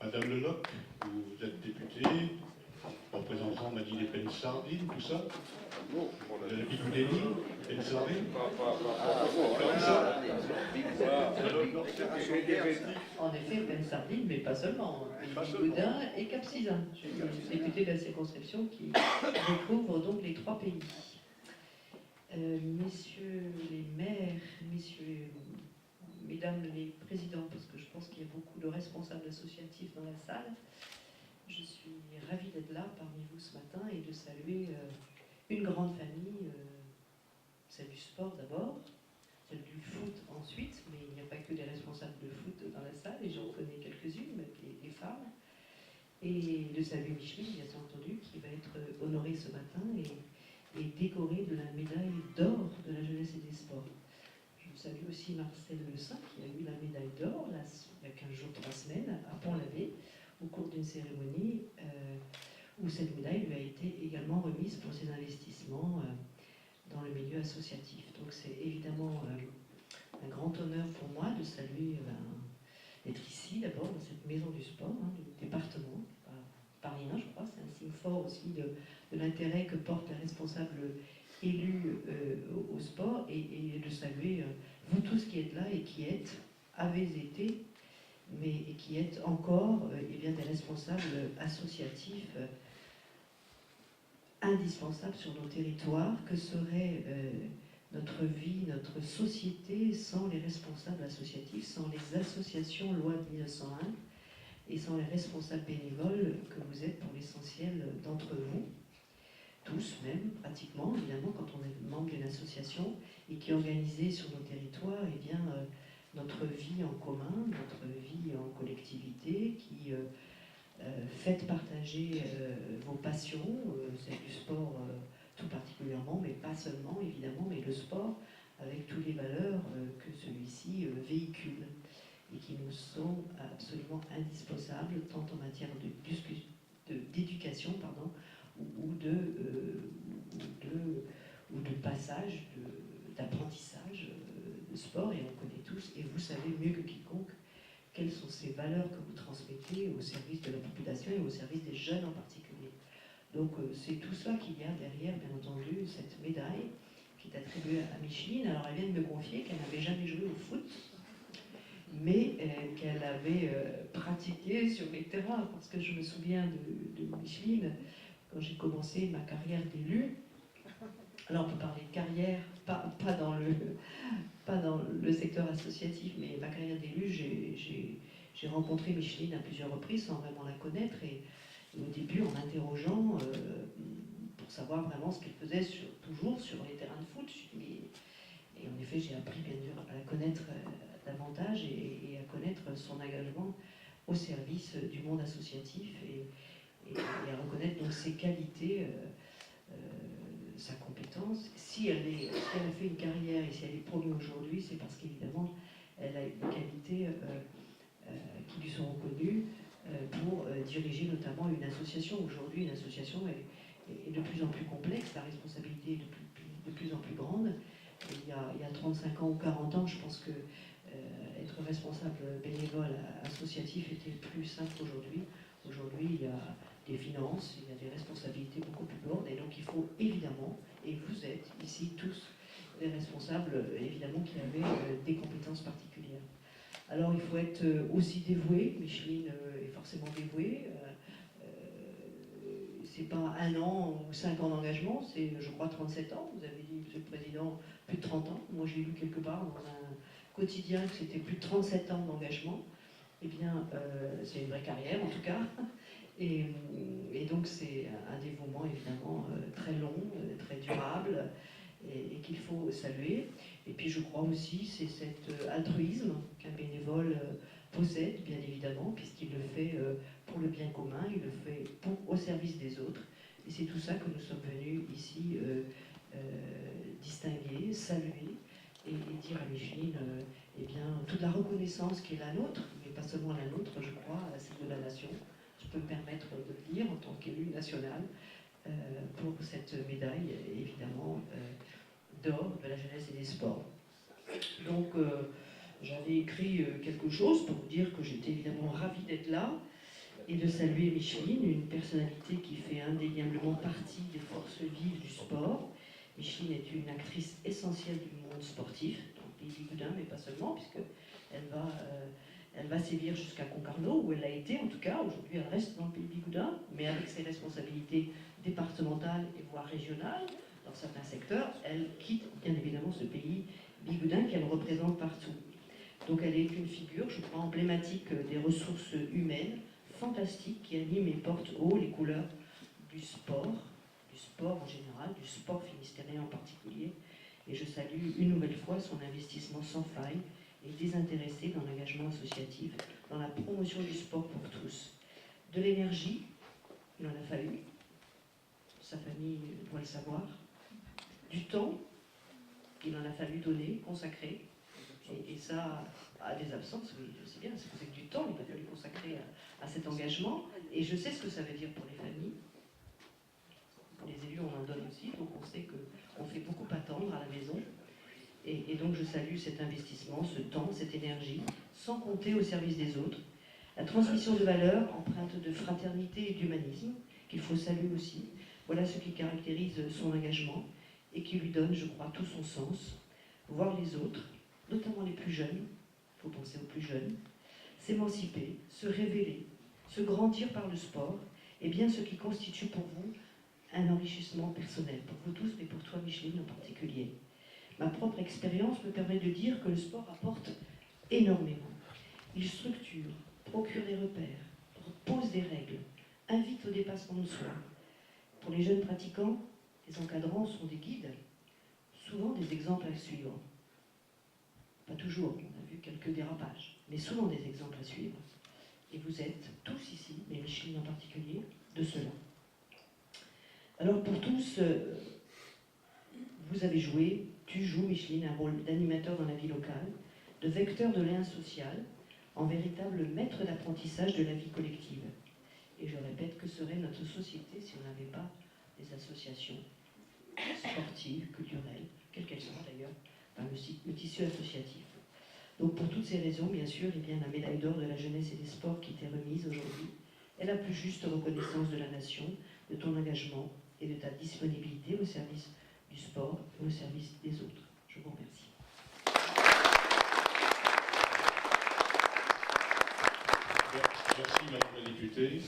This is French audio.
Madame Leloc, vous êtes députée, représentant, on m'a dit les peines sardines, tout ça. Le Bigoudéni, peines sardines. En effet, peine sardine, mais pas seulement. Bigoudin et Capcizin. Je suis député de la circonscription qui recouvre donc les 3 pays. Messieurs les maires, mesdames les présidents, parce que je pense qu'il y a beaucoup de responsables associatifs dans la salle, je suis ravie d'être là parmi vous ce matin et de saluer une grande famille, celle du sport d'abord, celle du foot ensuite, mais il n'y a pas que des responsables de foot dans la salle, et j'en connais quelques-unes, les femmes, et de saluer Micheline, bien entendu, qui va être honorée ce matin et décorée de la médaille d'or de la jeunesse et des sports. Je salue aussi Marcel Le Saint, qui a eu la médaille d'or il y a 15 jours, 3 semaines, à Pont-l'Abbé, au cours d'une cérémonie où cette médaille lui a été également remise pour ses investissements dans le milieu associatif. Donc c'est évidemment un grand honneur pour moi de saluer, d'être ici d'abord, dans cette maison du sport, du département, pas rien je crois, c'est un signe fort aussi de l'intérêt que portent les responsables élus au sport, et de saluer vous tous qui êtes là et qui avez été, et qui êtes encore bien, des responsables associatifs indispensables sur nos territoires. Que serait notre vie, notre société sans les responsables associatifs, sans les associations loi de 1901 et sans les responsables bénévoles que vous êtes pour l'essentiel d'entre vous, tous même, pratiquement, évidemment, quand on est membre d'une association et qui est organisée sur nos territoires, et bien, notre vie en commun, notre vie en collectivité, qui faites partager vos passions, celle du sport tout particulièrement, mais pas seulement, évidemment, mais le sport, avec toutes les valeurs que celui-ci véhicule, et qui nous sont absolument indispensables, tant en matière d'éducation, ou de passage, d'apprentissage de sport, et on connaît tous, et vous savez mieux que quiconque quelles sont ces valeurs que vous transmettez au service de la population et au service des jeunes en particulier. Donc c'est tout cela qu'il y a derrière, bien entendu, cette médaille qui est attribuée à Micheline. Alors elle vient de me confier qu'elle n'avait jamais joué au foot, mais qu'elle avait pratiqué sur les terrains, parce que je me souviens de Micheline, quand j'ai commencé ma carrière d'élu. Alors on peut parler de carrière, pas dans le secteur associatif, mais ma carrière d'élu, j'ai rencontré Micheline à plusieurs reprises sans vraiment la connaître, et au début en m'interrogeant pour savoir vraiment ce qu'elle faisait toujours sur les terrains de foot. Et en effet, j'ai appris bien sûr à la connaître davantage et à connaître son engagement au service du monde associatif, et à reconnaître donc ses qualités, sa compétence. Si elle a fait une carrière et si elle est promue aujourd'hui, c'est parce qu'évidemment elle a des qualités qui lui sont reconnues pour diriger notamment une association. Aujourd'hui, une association est de plus en plus complexe, la responsabilité est de plus en plus grande. Il y a 35 ans ou 40 ans, je pense que être responsable bénévole associatif était plus simple qu'aujourd'hui. Aujourd'hui, il y a des finances, il y a des responsabilités beaucoup plus lourdes, et donc il faut évidemment, et vous êtes ici tous des responsables évidemment qui avaient des compétences particulières. Alors il faut être aussi dévoué. Micheline est forcément dévouée. C'est pas 1 an ou 5 ans d'engagement, c'est je crois 37 ans. Vous avez dit, Monsieur le Président, plus de 30 ans. Moi j'ai lu quelque part dans un quotidien que c'était plus de 37 ans d'engagement. Eh bien, c'est une vraie carrière en tout cas. Et donc c'est un dévouement évidemment très long, très durable, et qu'il faut saluer. Et puis je crois aussi c'est cet altruisme qu'un bénévole possède, bien évidemment, puisqu'il le fait pour le bien commun, il le fait au service des autres. Et c'est tout ça que nous sommes venus ici distinguer, saluer, et dire à Micheline eh bien, toute la reconnaissance qui est la nôtre, mais pas seulement la nôtre, je crois, celle de la nation. Je peux me permettre de le dire en tant qu'élu national pour cette médaille, évidemment, d'or de la jeunesse et des sports. Donc, j'avais écrit quelque chose pour vous dire que j'étais évidemment ravie d'être là, et de saluer Micheline, une personnalité qui fait indéniablement partie des forces vives du sport. Micheline est une actrice essentielle du monde sportif, dans le pays Bigoudin, mais pas seulement, puisqu'elle va sévir jusqu'à Concarneau, où elle a été en tout cas. Aujourd'hui, elle reste dans le pays Bigoudin, mais avec ses responsabilités départementales et voire régionales, dans certains secteurs, elle quitte bien évidemment ce pays Bigoudin qu'elle représente partout. Donc elle est une figure, je crois, emblématique des ressources humaines, fantastique, qui anime et porte haut les couleurs du sport en général, du sport finistérien en particulier. Et je salue une nouvelle fois son investissement sans faille et désintéressé dans l'engagement associatif, dans la promotion du sport pour tous. De l'énergie, il en a fallu, sa famille doit le savoir. Du temps, il en a fallu donner, consacrer. Et ça, à des absences, oui, je sais bien, c'est que du temps, il a fallu consacrer à cet engagement. Et je sais ce que ça veut dire pour les familles. Pour les élus, on en donne aussi, donc on sait qu'on fait beaucoup attendre à la maison. Et donc je salue cet investissement, ce temps, cette énergie, sans compter au service des autres. La transmission de valeurs empreintes de fraternité et d'humanisme, qu'il faut saluer aussi. Voilà ce qui caractérise son engagement et qui lui donne, je crois, tout son sens. Voir les autres, notamment les plus jeunes, il faut penser aux plus jeunes, s'émanciper, se révéler, se grandir par le sport, et bien ce qui constitue pour vous un enrichissement personnel, pour vous tous, mais pour toi, Micheline, en particulier. Ma propre expérience me permet de dire que le sport apporte énormément. Il structure, procure des repères, pose des règles, invite au dépassement de soi. Pour les jeunes pratiquants, les encadrants sont des guides, souvent des exemples à suivre. Pas toujours, on a vu quelques dérapages, mais souvent des exemples à suivre. Et vous êtes tous ici, mais Micheline en particulier, de cela. Alors pour tous, vous avez joué, tu joues, Micheline, un rôle d'animateur dans la vie locale, de vecteur de lien social, en véritable maître d'apprentissage de la vie collective. Et je répète, que serait notre société si on n'avait pas des associations sportives, culturelles, quelles qu'elles soient d'ailleurs, dans le tissu associatif. Donc pour toutes ces raisons, bien sûr, eh bien, la médaille d'or de la jeunesse et des sports qui t'est remise aujourd'hui est la plus juste reconnaissance de la nation, de ton engagement et de ta disponibilité au service du sport et au service des autres. Je vous remercie. Merci, Madame la députée.